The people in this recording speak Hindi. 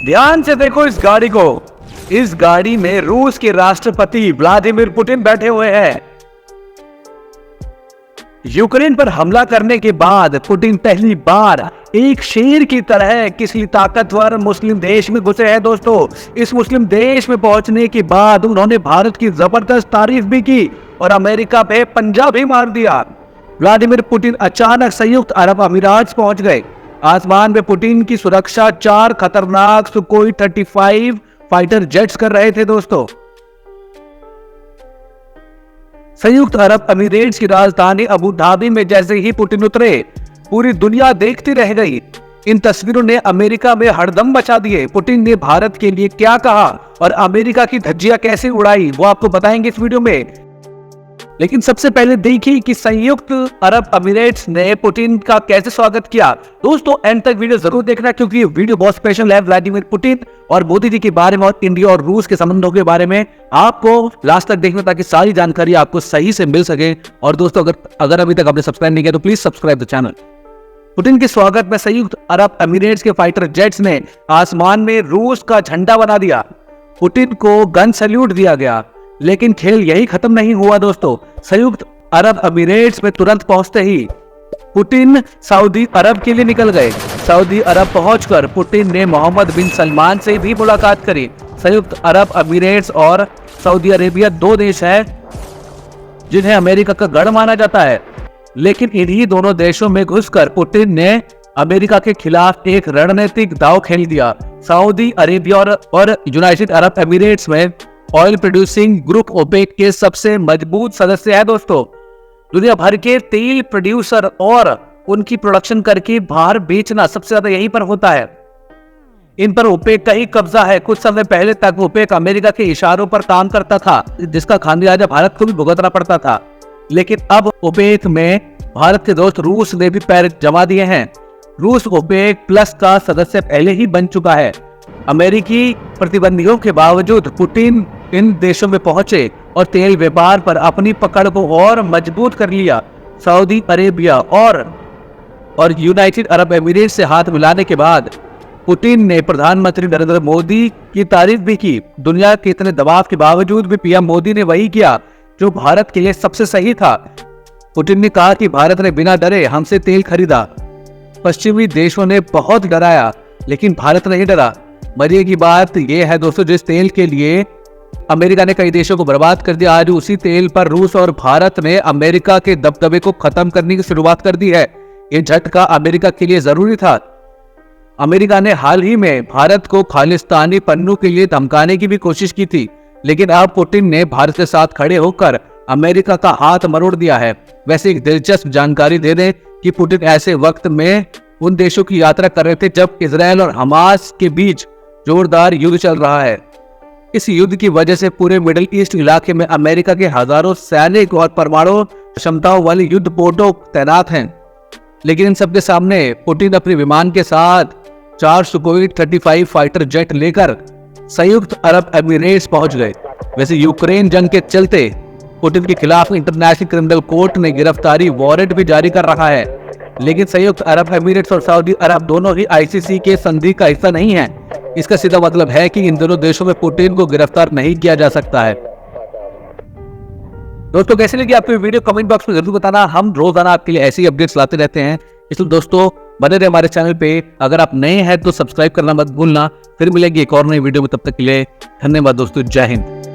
ध्यान से देखो इस गाड़ी को। इस गाड़ी में रूस के राष्ट्रपति व्लादिमीर पुतिन बैठे हुए हैं। यूक्रेन पर हमला करने के बाद पुतिन पहली बार एक शेर की तरह किसी ताकतवर मुस्लिम देश में घुसे हैं दोस्तों। इस मुस्लिम देश में पहुंचने के बाद उन्होंने भारत की जबरदस्त तारीफ भी की और अमेरिका पे पंजा भी मार दिया। व्लादिमीर पुतिन अचानक संयुक्त अरब अमीरात पहुंच गए। आसमान में पुतिन की सुरक्षा 4 खतरनाक सुकोई 35 फाइटर जेट्स कर रहे थे दोस्तों। संयुक्त अरब अमीरात की राजधानी अबू धाबी में जैसे ही पुतिन उतरे, पूरी दुनिया देखती रह गई। इन तस्वीरों ने अमेरिका में हड़दम मचा दिए। पुतिन ने भारत के लिए क्या कहा और अमेरिका की धज्जियां कैसे उड़ाई, वो आपको बताएंगे इस वीडियो में। लेकिन सबसे पहले देखिए कि संयुक्त अरब अमीरात ने पुतिन का कैसे स्वागत किया। दोस्तों एंड तक वीडियो जरूर देखना, क्योंकि ये वीडियो बहुत स्पेशल है। व्लादिमीर पुतिन और मोदी जी के बारे में और इंडिया और रूस के संबंधों के बारे में आपको लास्ट तक देखना, ताकि सारी जानकारी आपको सही से मिल सके। और दोस्तों अगर अभी तक आपने सब्सक्राइब नहीं किया तो please subscribe the channel. Putin के स्वागत में संयुक्त अरब अमीरात के फाइटर जेट्स ने आसमान में रूस का झंडा बना दिया। पुतिन को गन सैल्यूट दिया गया। लेकिन खेल यही खत्म नहीं हुआ दोस्तों। संयुक्त अरब अमीरात में तुरंत पहुंचते ही पुतिन सऊदी अरब के लिए निकल गए। सऊदी अरब पहुंचकर पुतिन ने मोहम्मद बिन सलमान से भी मुलाकात करी। संयुक्त अरब अमीरात और सऊदी अरेबिया 2 देश हैं जिन्हें अमेरिका का गढ़ माना जाता है। लेकिन इन्हीं दोनों देशों में घुसकर पुतिन ने अमेरिका के खिलाफ एक रणनीतिक दांव खेल दिया। सऊदी अरेबिया और यूनाइटेड अरब अमीरात में ऑयल प्रोड्यूसिंग ग्रुप ओपेक के सबसे मजबूत सदस्य है दोस्तों। दुनिया भर के तेल प्रोड्यूसर और उनकी प्रोडक्शन करके बाहर बेचना सबसे ज्यादा यहीं पर होता है। इन पर ओपेक का ही कब्जा है। कुछ समय पहले तक ओपेक अमेरिका के इशारों पर काम करता था, जिसका खामियाजा भारत को भी भुगतना पड़ता था। लेकिन अब ओपेक में भारत के दोस्त रूस ने भी पैर जमा दिए हैं। रूस ओपेक प्लस का सदस्य पहले ही बन चुका है। अमेरिकी प्रतिबंधियों के बावजूद पुतिन इन देशों में पहुंचे और तेल व्यापार पर अपनी पकड़ को और मजबूत कर लिया। सऊदी अरेबिया और यूनाइटेड अरब अमीरात से हाथ मिलाने के बाद पुतिन ने प्रधानमंत्री नरेंद्र मोदी की तारीफ भी की। दुनिया के इतने दबाव के बावजूद भी पीएम मोदी ने वही किया जो भारत के लिए सबसे सही था। पुतिन ने कहा कि भारत ने बिना डरे हमसे तेल खरीदा। पश्चिमी देशों ने बहुत डराया, लेकिन भारत नहीं डरा। मजे की बात यह है दोस्तों, जिस तेल के लिए अमेरिका ने कई देशों को बर्बाद कर दिया, आज उसी तेल पर रूस और भारत ने अमेरिका के दबदबे को खत्म करने की शुरुआत कर दी है। ये झटका अमेरिका के लिए जरूरी था। अमेरिका ने हाल ही में भारत को खालिस्तानी पन्नू के लिए धमकाने की भी कोशिश की थी, लेकिन अब पुतिन ने भारत के साथ खड़े होकर अमेरिका का हाथ मरोड़ दिया है। वैसे एक दिलचस्प जानकारी दे दें कि पुतिन ऐसे वक्त में उन देशों की यात्रा कर रहे थे जब इजरायल और हमास के बीच जोरदार युद्ध चल रहा है। इस युद्ध की वजह से पूरे मिडिल ईस्ट इलाके में अमेरिका के हजारों सैनिक और परमाणु क्षमताओं वाली युद्ध पोतों तैनात हैं। लेकिन इन सबके सामने पुतिन अपने विमान के साथ 4 सुकोई 35 फाइटर जेट लेकर संयुक्त अरब अमीरात पहुंच गए। वैसे यूक्रेन जंग के चलते पुतिन के खिलाफ इंटरनेशनल क्रिमिनल कोर्ट ने गिरफ्तारी वारंट भी जारी कर रखा है। लेकिन संयुक्त अरब अमीरात और सऊदी अरब दोनों ही आईसीसी के संधि का हिस्सा नहीं है। इसका सीधा मतलब है कि इन दोनों देशों में पुतिन को गिरफ्तार नहीं किया जा सकता है। दोस्तों कैसे लगी आपको ये वीडियो, कमेंट बॉक्स में जरूर बताना। हम रोजाना आपके लिए ऐसी अपडेट्स लाते रहते हैं, इसलिए दोस्तों बने रहे हमारे चैनल पे। अगर आप नए हैं तो सब्सक्राइब करना मत भूलना। फिर मिलेगी एक और नई वीडियो में, तब तक के लिए धन्यवाद दोस्तों। जय हिंद।